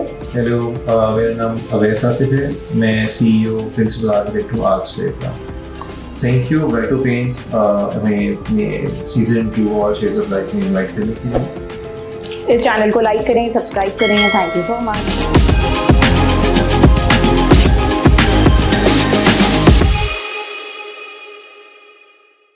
Hello, मेरा नाम अवैस आसिफ है। मैं CEO प्रिंसिपल आर्किटेक्ट हूँ आर्क्सवेयर का। थैंक यू ब्राइटो पेंट्स हमें अपने सीजन 2 और शेड्स ऑफ लाइट में इनवाइट करने के लिए। इस चैनल को लाइक करें, सब्सक्राइब करें। Thank you so much.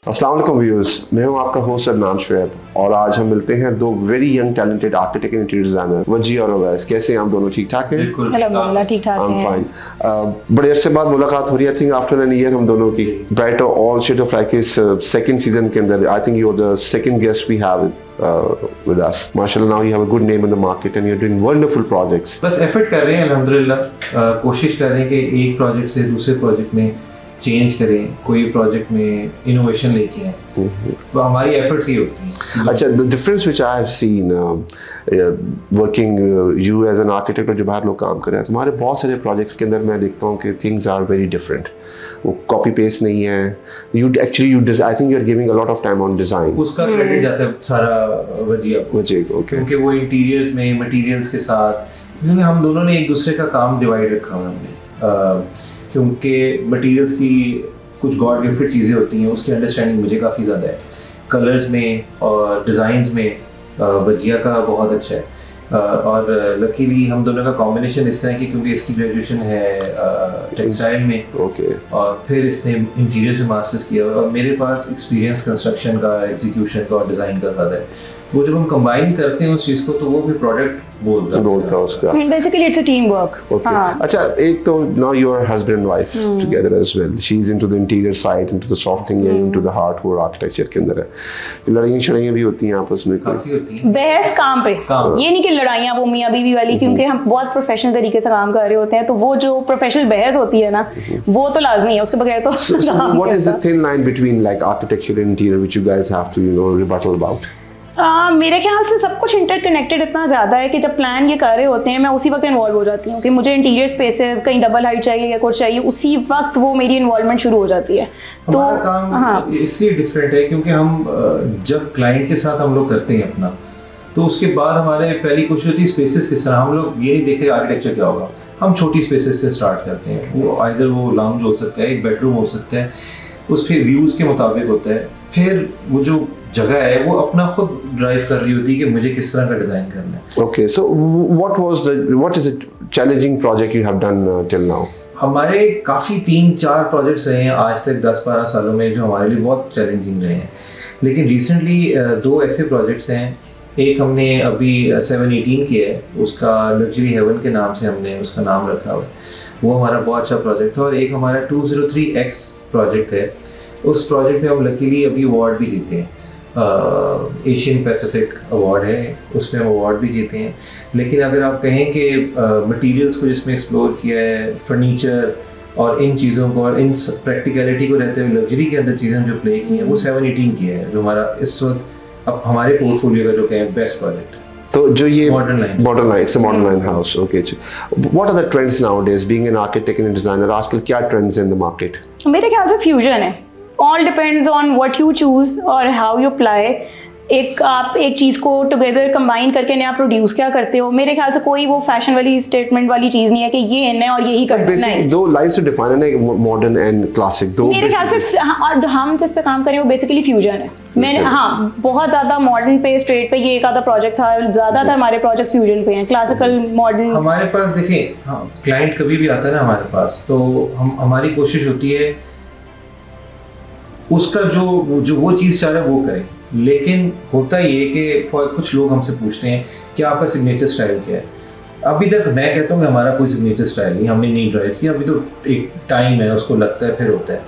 अस्सलाम वालेकुम व्यूअर्स, मैं हूं आपका होस्ट अदनान शुएब और आज हम मिलते हैं दो very young talented architect and interior designer वजी और अवैस। कैसे हैं आप दोनों? ठीक ठाक हैं? बिल्कुल अल्हम्दुलिल्लाह ठीक ठाक आई एम है। फाइन। बड़े अरसे बाद मुलाकात हो रही है, I think after an year हम दोनों की। Brighto all shade of light के सेकंड सीजन के अंदर I think you are the second guest we have with us. Mashallah, now you have a good name in the market and you're doing wonderful projects. बस effort कर रहे हैं अल्हम्दुलिल्लाह। कोशिश कर रहे हैं कि एक प्रोजेक्ट से दूसरे प्रोजेक्ट में चेंज करें, कोई प्रोजेक्ट में इनोवेशन लेके आए। तो हमारी एफर्ट्स ही होती हैं। अच्छा, the difference which I have seen working you as an architect और जो बाहर लोग काम कर रहे हैं, तुम्हारे बहुत सारे प्रोजेक्ट्स के अंदर मैं देखता हूँ कि things are very different. वो कॉपी पेस्ट नहीं है। I think you are giving a lot of time on design. उसका क्रेडिट जाता है सारा वजिया को, okay. क्योंकि वो इंटीरियर्स में मटेरियल्स के साथ, क्योंकि हम दोनों ने एक दूसरे का काम डिवाइड रखा हुआ हमने, क्योंकि मटेरियल्स की कुछ गॉड गिफ्टेड चीज़ें होती हैं, उसकी अंडरस्टैंडिंग मुझे काफ़ी ज़्यादा है। कलर्स में और डिज़ाइंस में वजिया का बहुत अच्छा है। और लकीली हम दोनों का कॉम्बिनेशन इस तरह की, क्योंकि इसकी ग्रेजुएशन है टेक्सटाइल में, और फिर इसने इंटीरियर से मास्टर्स किया और मेरे पास एक्सपीरियंस कंस्ट्रक्शन का, एग्जीक्यूशन का और डिज़ाइन का ज़्यादा है। तो वो जब हम कंबाइन करते हैं उस चीज़ को, तो वो फिर प्रोडक्ट बोलता है उसका। Basically it's a team work. अच्छा, एक तो now you are husband and wife together as well. She is into the interior side, into the soft thing and into the hardcore architecture के अंदर है। लड़ाइयाँ शड़ाइयाँ भी होती हैं आपस में, काफी होती हैं। बहस काम पे, ये नहीं कि लड़ाइयाँ वो मियाँ बीवी वाली, क्योंकि हम बहुत प्रोफेशनल तरीके से काम कर रहे होते हैं, तो वो जो प्रोफेशनल बहस होती है ना, वो तो लाजमी है, उसके बगैर तो So what is the thin line between like architecture and interior which you guys have to rebuttal about? मेरे ख्याल से सब कुछ इंटरकनेक्टेड इतना ज़्यादा है कि जब प्लान ये कर रहे होते हैं, मैं उसी वक्त इन्वॉल्व हो जाती हूँ कि मुझे इंटीरियर स्पेसेस कहीं डबल हाइट चाहिए या कुछ चाहिए, उसी वक्त वो मेरी इन्वॉल्वमेंट शुरू हो जाती है। तो हमारा काम इसलिए डिफरेंट है क्योंकि हम जब क्लाइंट के साथ हम लोग करते हैं अपना, तो उसके बाद हमारे पहली कोशिश होती है स्पेसेस किस तरह। हम लोग ये नहीं देखते आर्किटेक्चर क्या होगा, हम छोटी स्पेसेस से स्टार्ट करते हैं। वो आइदर वो लाउंज हो सकता है, एक बेडरूम हो सकता है, उस फिर व्यूज़ के मुताबिक होता है। फिर वो जो जगह है वो अपना खुद ड्राइव कर रही होती है कि मुझे किस तरह का डिजाइन करना है। Okay, so what is the challenging project you have done till now? हमारे काफ़ी 3-4 प्रोजेक्ट्स रहे हैं आज तक 10-12 सालों में, जो हमारे लिए बहुत चैलेंजिंग रहे हैं। लेकिन रिसेंटली 2 ऐसे प्रोजेक्ट्स हैं। एक हमने अभी 7/18 किया है, उसका लग्जरी हेवन के नाम से हमने उसका नाम रखा हुआ है। वो हमारा बहुत अच्छा प्रोजेक्ट है। और एक हमारा 203X प्रोजेक्ट है। उस प्रोजेक्ट में हम लकीली अभी अवार्ड भी जीते हैं, एशियन पैसिफिक अवार्ड है, उसमें हम अवार्ड भी जीते हैं। लेकिन अगर आप कहें कि मटेरियल्स को जिसमें एक्सप्लोर किया है, फर्नीचर और इन चीज़ों को और इन प्रैक्टिकलिटी को रहते हुए लग्जरी के अंदर चीज़ें जो प्ले की हैं, वो 7/18 किया है, जो हमारा इस वक्त अब हमारे पोर्टफोलियो का जो कहें बेस्ट प्रोजेक्ट। तो जो ये modern line house, okay. What are the trends nowadays being an architect and designer? आजकल क्या ट्रेंड्स इन द मार्केट? मेरे ख्याल से फ्यूजन है। All depends on what you choose और हाउ यू अप्लाई। आप एक चीज को टुगेदर कंबाइन करके नया प्रोड्यूस क्या करते हो। मेरे ख्याल से कोई वो फैशन वाली स्टेटमेंट वाली चीज नहीं है कि ये इन है और यही करना है। दो लाइंस टू डिफाइन है, मॉडर्न एंड क्लासिक। दो मेरे ख्याल से और हम जिस पे काम करें वो बेसिकली फ्यूजन है। मैंने बहुत ज्यादा मॉडर्न पे, स्ट्रेट पे ये एक आधा प्रोजेक्ट था, ज्यादातर हमारे प्रोजेक्ट्स फ्यूजन पे हैं, क्लासिकल मॉडर्न। हमारे पास देखिए, क्लाइंट कभी भी आता है ना हमारे पास, तो हमारी कोशिश होती है उसका जो वो चीज़ चाह रहा है वो करें। लेकिन होता ये कि कुछ लोग हमसे पूछते हैं कि आपका सिग्नेचर स्टाइल क्या है। अभी तक मैं कहता हूँ कि हमारा कोई सिग्नेचर स्टाइल नहीं, हमने नहीं ड्राइव किया। अभी तो एक टाइम है, उसको लगता है, फिर होता है।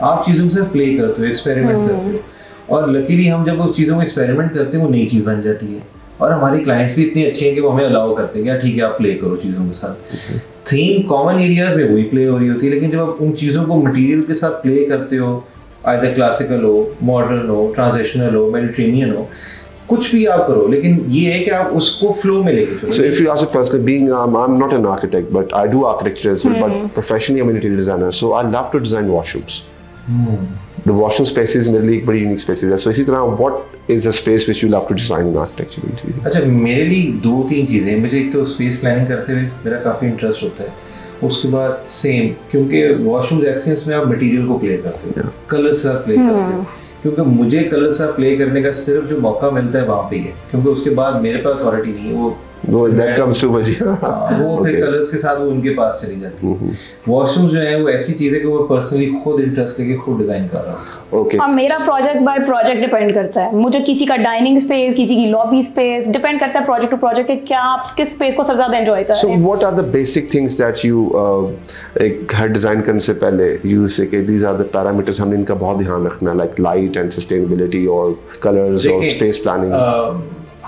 आप चीज़ों से प्ले करते हो, एक्सपेरिमेंट करते हो, और लकीली हम जब उस चीज़ों को एक्सपेरिमेंट करते हैं वो नई चीज़ बन जाती है। और हमारी क्लाइंट्स भी इतने अच्छे हैं कि वो हमें अलाउ करते हैं कि ठीक है आप प्ले करो चीज़ों के साथ। थीम कॉमन एरियाज में वही प्ले हो रही होती है, लेकिन जब आप उन चीज़ों को मटीरियल के साथ प्ले करते हो, आइदर क्लासिकल हो, मॉडर्न हो, ट्रांजिशनल हो, मेडिटेरेनियन हो, कुछ भी आप करो, लेकिन ये है कि आप उसको फ्लो में लेके चलो। So if you ask a person, being I'm not an architect, but I do architecture as well, but professionally I'm an interior designer, so I love to design washrooms. The washroom spaces मेरे लिए एक बड़ी unique spaces है. So इसी तरह what is the space which you love to design in architecture interior? अच्छा, मेरे लिए 2-3 चीज़ें. मुझे एक तो स्पेस प्लानिंग करते हुए मेरा काफ़ी इंटरेस्ट होता है. उसके बाद सेम, क्योंकि वॉशरूम्स ऐसे हैं उसमें आप मटेरियल को प्ले करते हो, कलर्स का प्ले करते हो. क्योंकि मुझे कलर्स का प्ले करने का सिर्फ जो मौका मिलता है वहाँ पे ही है, क्योंकि उसके बाद मेरे पास अथॉरिटी नहीं है. that comes too much. वो फिर कलर्स के साथ वो उनके पास चली जाती है. वॉशरूम जो है वो ऐसी चीज है कि वो पर्सनली खुद इंटरेस्ट लेके खुद डिजाइन कर रहा हूँ. Okay. हाँ, मेरा प्रोजेक्ट बाय प्रोजेक्ट डिपेंड करता है. मुझे किसी का डाइनिंग स्पेस, किसी की लॉबी स्पेस, डिपेंड करता है प्रोजेक्ट टू प्रोजेक्ट कि क्या आप किस स्पेस को सबसे ज्यादा एंजॉय कर So रहे हैं. what are the basic things that you एक घर डिजाइन करने से पहले you say कि these are the parameters हमने इनका बहुत ध्यान रखना है, like light and sustainability or colors or space planning?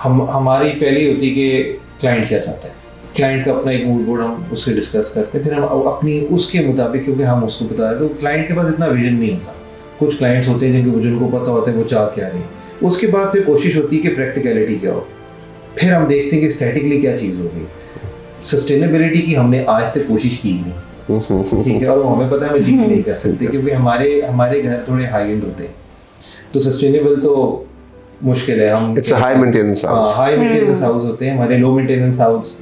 हमारी पहली होती है कि क्लाइंट क्या चाहता है. क्लाइंट का अपना एक मूड बोर्ड हम उससे डिस्कस करते हैं, फिर हम अपनी उसके मुताबिक, क्योंकि हम उसको बता रहे, तो क्लाइंट के पास इतना विजन नहीं होता. कुछ क्लाइंट्स होते हैं जिनके विजन को पता होता है वो चाह क्या रहे हैं. उसके बाद फिर कोशिश होती है कि प्रैक्टिकलिटी क्या हो. फिर हम देखते हैं कि एस्थेटिकली क्या चीज़ होगी. सस्टेनेबिलिटी की हमने आज तक कोशिश की नहीं, ठीक है, और हमें पता है हम अचीव नहीं कर सकते, क्योंकि हमारे घर थोड़े हाई एंड होते हैं, तो सस्टेनेबल तो मुश्किल है. हम It's a high maintenance house. High maintenance house होते हैं हमारे. लो मेंटेनेंस हाउस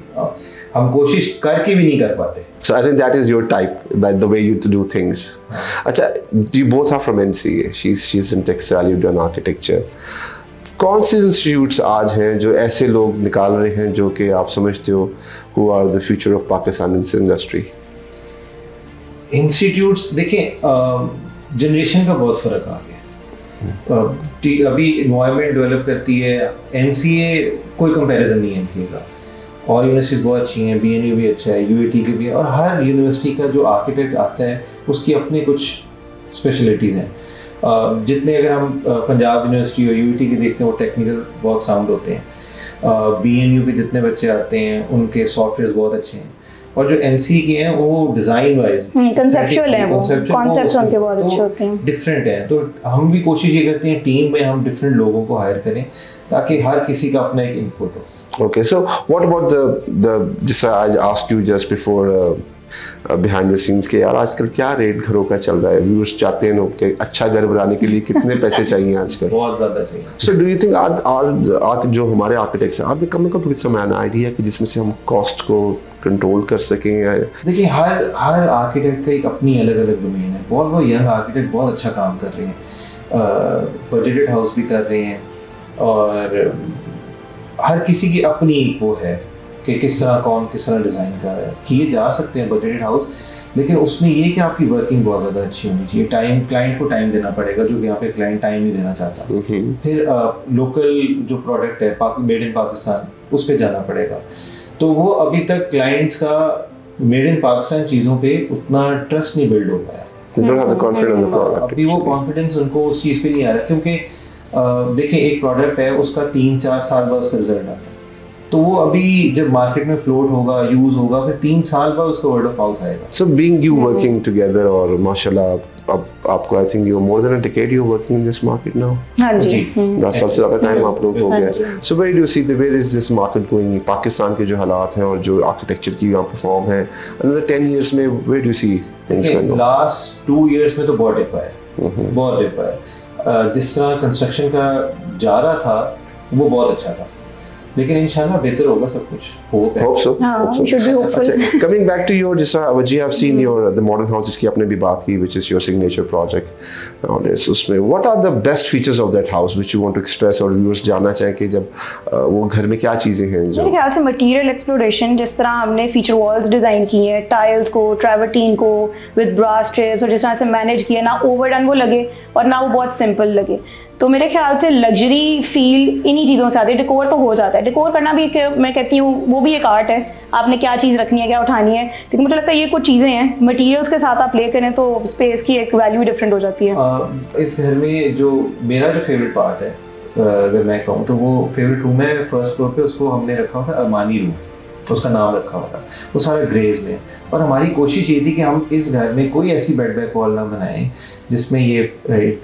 हम कोशिश करके भी नहीं कर पाते. So I think that is your type, that the way you do things. अच्छा, you both are from NCA. She's in textile, you done architecture. कौन से इंस्टीट्यूट्स आज हैं जो ऐसे लोग निकाल रहे हैं जो कि आप समझते हो who are the future of Pakistan in this industry? Institutes देखें, जनरेशन का बहुत फर्क आ गया. अभी एनवायरनमेंट डेवलप करती है. एनसीए कोई कंपैरिजन नहीं है एनसीए का. और यूनिवर्सिटीज बहुत अच्छी हैं, बीएनयू भी अच्छा है, यूएटी की भी है, और हर यूनिवर्सिटी का जो आर्किटेक्ट आता है उसकी अपनी कुछ स्पेशलिटीज़ हैं. जितने अगर हम पंजाब यूनिवर्सिटी और यूएटी के देखते हैं वो टेक्निकल बहुत साउंड होते हैं. बीएनयू के जितने बच्चे आते हैं उनके सॉफ्टवेयर बहुत अच्छे हैं. और जो एनसी के हैं वो डिजाइन वाइज कंसेप्चुअल है, वो कॉन्सेप्ट्स उनके बहुत अच्छे होते हैं, डिफरेंट हैं. तो हम भी कोशिश ये करते हैं टीम में हम डिफरेंट लोगों को हायर करें ताकि हर किसी का अपना एक इनपुट हो. Okay, so what about the just I asked you just before behind the scenes के यार आजकल क्या रेट घरों का चल रहा है? व्यूअर्स चाहते हैं लोग कि अच्छा घर बनाने के लिए कितने पैसे चाहिए आजकल? बहुत ज़्यादा चाहिए. So do you think are जो हमारे आर्किटेक्ट्स हैं, are they coming up with some an idea कि जिसमें से हम कॉस्ट को कंट्रोल कर सकें? देखिए, हर आर्किटेक्ट का एक अपनी अलग अलग डोमेन है. बहुत यंग आर्किटेक्ट बहुत अच्छा काम कर रहे हैं, बजटेड हाउस भी कर रहे हैं, और हर किसी की अपनी वो है कि किस तरह डिज़ाइन कर रहा है. किए जा सकते हैं बजटेड हाउस, लेकिन उसमें ये कि आपकी वर्किंग बहुत ज़्यादा अच्छी होनी चाहिए. टाइम, क्लाइंट को टाइम देना पड़ेगा, जो कि यहाँ पे क्लाइंट टाइम नहीं देना चाहता. फिर लोकल जो प्रोडक्ट है मेड इन पाकिस्तान, उस पर जाना पड़ेगा. तो वो अभी तक क्लाइंट्स का मेड इन पाकिस्तान चीज़ों पे उतना ट्रस्ट नहीं बिल्ड हो पाया. They don't have the confidence in the product. अभी वो कॉन्फिडेंस उनको उस चीज़ पे नहीं आ रहा, क्योंकि देखिए एक प्रोडक्ट है उसका 3-4 साल बाद उसका रिजल्ट आता है. तो वो अभी जब मार्केट में फ्लोट होगा, यूज होगा, फिर 3 साल बाद उसका वर्ड ऑफ माउथ आएगा. So being you working together, और माशाल्लाह अब आपको I think you're more than a decade you're working in this market now. हाँ जी. 10 साल से ज़्यादा टाइम आप लोग हो गया. So where do you see where is this market going? Pakistan के जो हालात हैं और जो आर्किटेक्चर की यहाँ पे फॉर्म है, another 10 years में where do you see things going on? Last 2 years में तो बहुत डिप है, बहुत डिप है. जिस तरह कंस्ट्रक्शन का जा रहा था वो बहुत अच्छा था, लेकिन इंशाल्लाह बेहतर होगा सब कुछ. Hope so. Should be hopeful. अच्छा, coming back to your just Waji, I've seen your the modern house जिसकी आपने भी बात की, which is your signature project. Nowadays, उसमें what are the best features of that house which you want to express और viewers जानना चाहें कि जब वो घर में क्या चीजें हैं जो? मेरे ख्याल से मटेरियल एक्सप्लोरेशन, जिस तरह हमने फीचर वॉल्स डिजाइन की हैं, टाइल्स को, ट्रैवर्टीन को विद ब्रास स्ट्रिप्स, और जिस तरह से मैनेज किया, ना ओवरडन वो लगे और ना वो बहुत सिंपल लगे. तो मेरे ख्याल से लग्जरी फील इन्हीं चीज़ों से आती है. डेकोर तो हो जाता है, डेकोर करना भी मैं कहती हूँ वो भी एक आर्ट है. आपने क्या चीज़ रखनी है, क्या उठानी है, लेकिन मुझे लगता है ये कुछ चीज़ें हैं मटेरियल्स के साथ आप प्ले करें तो स्पेस की एक वैल्यू डिफरेंट हो जाती है. इस घर में जो मेरा जो फेवरेट पार्ट है, अगर मैं कहूँ तो वो फेवरेट रूम है फर्स्ट फ्लोर पे. उसको हमने रखा हुआ था अरमानी रूम, उसका नाम रखा हुआ था. वो सारा ग्रेज में, और हमारी कोशिश ये थी कि हम इस घर में कोई ऐसी बेड बैक वॉल ना बनाएं जिसमें ये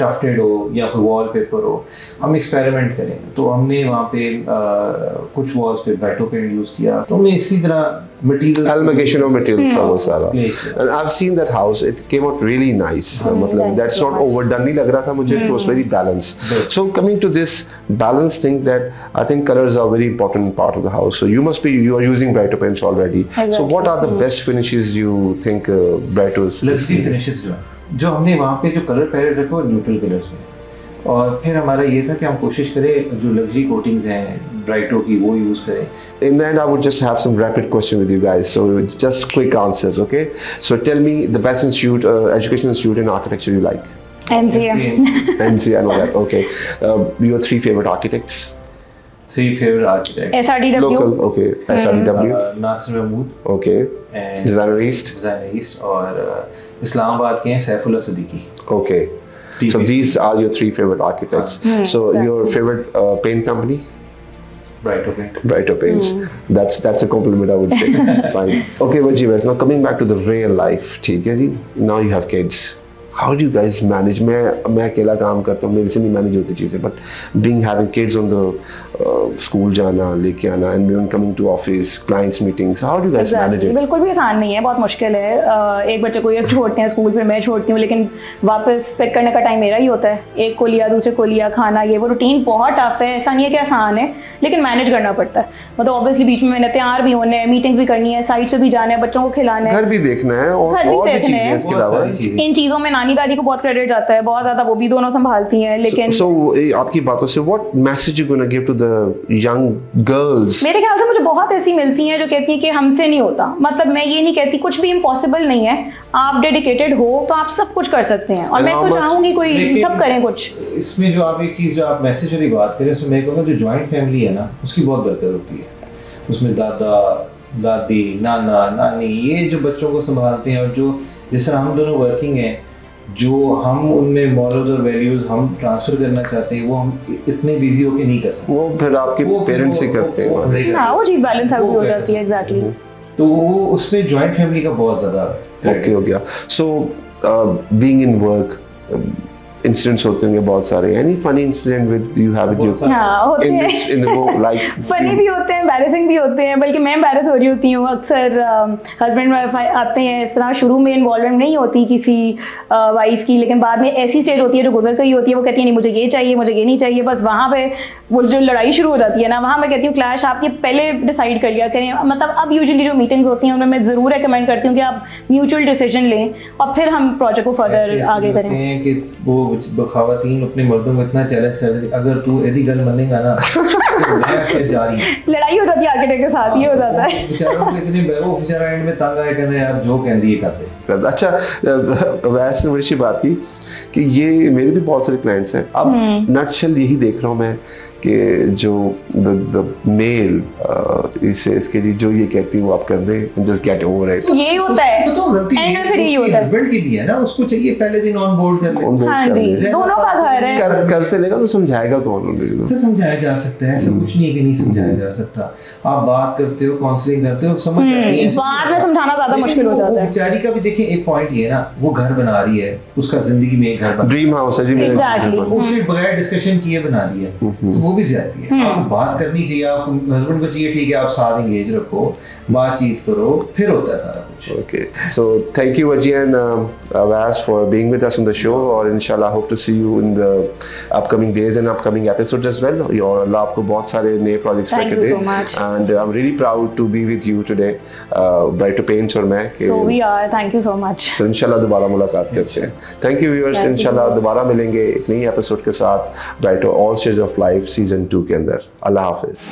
टफ्टेड हो या कोई वॉल पेपर हो, हम एक्सपेरिमेंट करें। तो हमने वहाँ पे कुछ वॉल्स पे बैटो पेंट यूज किया, तो हमने इसी तरह मटेरियल Amalgamation of materials था वो सारा। And I've seen that house, it came out really nice, मतलब that's not overdone नहीं लग रहा था मुझे, it was very balanced। So coming to this balance thing, that I think colors are very important part of the house, so you are using Brighto paints already, so what are the best finishes you think Brighto is? Luxury finishes जो हमने वहाँ पे जो colour palette रखे वो neutral colours में, और फिर हमारा ये था कि हम कोशिश करें जो लग्जरी कोटिंग्स हैं ब्राइटो की वो यूज करें। In the end, I would just have some rapid question with you guys, so just quick answers, okay? So tell me the best institute, educational institute in architecture you like. NCM. NC, I know that. Okay, your 3 favorite architects. 3 favorite architects. SRDW. Local, okay. SRDW. Nasir Mahmood, Okay. and Designer East. Designer east, और इस्लामाबाद के हैं Saifullah Siddiqui. Okay. So these are your 3 favorite architects. So your favorite paint company? Brighto paint. Brighto Paints. That's a compliment, I would say. Fine. Okay, Wajib, now coming back to the real life, ठीक है जी? Now you have kids. How do you guys manage? मैं अकेला काम करता हूँ, मेरे से नहीं मैनेज होती चीज़ें, but being having kids on the school जाना, लेके आना, and then coming to office, clients meetings, how do you guys manage it? बिल्कुल भी आसान नहीं है, बहुत मुश्किल है। एक बच्चे को ये छोड़ते हैं स्कूल, फिर मैं छोड़ती हूँ, लेकिन वापस पिक करने का टाइम मेरा ही होता है। एक को लिया, दूसरे को लिया, खाना, ये वो रूटीन बहुत टफ है। ऐसा नहीं है कि आसान है, लेकिन मैनेज करना पड़ता है। मतलब ऑब्वियसली बीच में मैंने तैयार भी होने हैं, मीटिंग्स भी करनी है, साइट पे भी जाना है, बच्चों को खिलाना है, घर भी देखना है, और घर भी और भी देखना चीज़ें है। इसके अलावा। इन चीज़ों में नानी दादी को बहुत क्रेडिट जाता है, बहुत ज़्यादा, वो भी दोनों संभालती हैं। लेकिन So आपकी बातों से what message you gonna give to the young girls? मेरे ख्याल से मुझे बहुत ऐसी मिलती हैं जो कहती हैं कि हमसे नहीं होता। मतलब मैं ये नहीं कहती कुछ भी इम्पॉसिबल नहीं है, आप डेडिकेटेड हो तो आप सब कुछ कर सकते हैं, और And मैं how तो much- चाहूंगी कोई लेकिन सब करें कुछ। इसमें जो आप एक चीज जो आप मैसेज वाली बात करें, उसमें मैं कहूँगा जो जॉइंट फैमिली है ना, उसकी बहुत बरकत होती है। उसमें दादा दादी नाना नानी ये जो बच्चों को संभालते हैं, और जो जैसे हम दोनों वर्किंग हैं, जो हम उनमें मॉरल्स और वैल्यूज हम ट्रांसफर करना चाहते हैं वो हम इतने बिजी होके नहीं कर सकते। वो फिर आपके वो फिर पेरेंट्स ही वो- करते हैं वो- हमारे। वो- हाँ, वो चीज़ बैलेंस आउट वो हो कर जाती है। एग्जैक्टली। तो वो उसमें जॉइंट फैमिली का बहुत ज्यादा ओके हो गया। So being in work, incidents होते होंगे बहुत सारे, any funny incident with you have with your हाँ, होते इन हैं। This in the like funny भी होते हैं, एम्बैरेसिंग भी होते हैं, बल्कि मैं एम्बैरेस हो रही होती हूँ अक्सर। हस्बैंड वाइफ आते हैं, इस तरह शुरू में इन्वॉल्वमेंट नहीं होती किसी वाइफ की, लेकिन बाद में ऐसी स्टेज होती है जो गुजर गई होती है, वो कहती है नहीं मुझे ये चाहिए, मुझे ये नहीं चाहिए, बस वहाँ पे वो जो लड़ाई शुरू हो जाती है ना, वहाँ मैं कहती हूँ क्लैश आप ये पहले डिसाइड कर लिया करें। मतलब अब यूजुअली जो मीटिंग्स होती हैं उनमें मैं ज़रूर रिकमेंड करती हूँ कि आप म्यूचुअल डिसीजन लें और फिर हम प्रोजेक्ट को फर्दर आगे करें। हैं कि वो खवातीन अपने मर्दों को इतना चैलेंज कर देती, अगर तू यदि गल मनेगा ना तो मैं फिर जा रही हूं। लड़ाई हो जाती है आर्किटेक्ट के साथ, ये हो जाता है। बेचारों को इतने वो बेचारा एंड में तंग आए, कहते यार जो कहंदी ये कर दे। अच्छा, वैसे ने बड़ी अच्छी बात की कि ये मेरे भी बहुत सारे क्लाइंट्स हैं। अब नटशेल यही देख रहा हूँ मैं कि जो द मेल इसे इसके जी जो ये कहती है वो आप कर दें, जस्ट गेट ओवर इट। यही होता है, तो गलती एंड में फिर यही होता है। हस्बैंड की भी है ना, उसको चाहिए पहले दिन ऑन बोर्ड कर ले। हाँ जी, दोनों का घर है। करते लेगा तो समझाएगा कौन उन्हें? से समझाया जा सकता है, ऐसा कुछ नहीं है कि नहीं समझाया जा सकता। आप बात करते हो, काउंसलिंग करते हो, समझ जाती है। बाद में समझाना ज्यादा मुश्किल हो जाता है। बेचारी का भी देखिए एक पॉइंट ये है ना, वो घर बना रही है, उसका जिंदगी में एक घर बना, ड्रीम हाउस है जी मेरे। Exactly. उसे बगैर डिस्कशन किए बना दिया, तो वो भी ज्यादती है। आपको बात करनी चाहिए, आपको हस्बैंड को चाहिए ठीक है आप साथ एंगेज रखो, बातचीत करो, फिर होता है सारा कुछ। Okay, so thank you Ajian Avas for being with us on the show, और इंशाल्लाह hope to see you in the upcoming days and upcoming episodes as well। और अल्लाह आपको बहुत सारे नए projects Thank लेके you they, so much. and I'm really proud to be with you today, Brighto Paints और मैं कि So we are, thank you so much. so इंशाल्लाह दोबारा मुलाकात करते हैं। Thank you viewers, Thank you. इंशाल्लाह दोबारा मिलेंगे एक नई एपिसोड के साथ Brighto All Shades of Life season 2 के अंदर। अल्लाह हाफिज।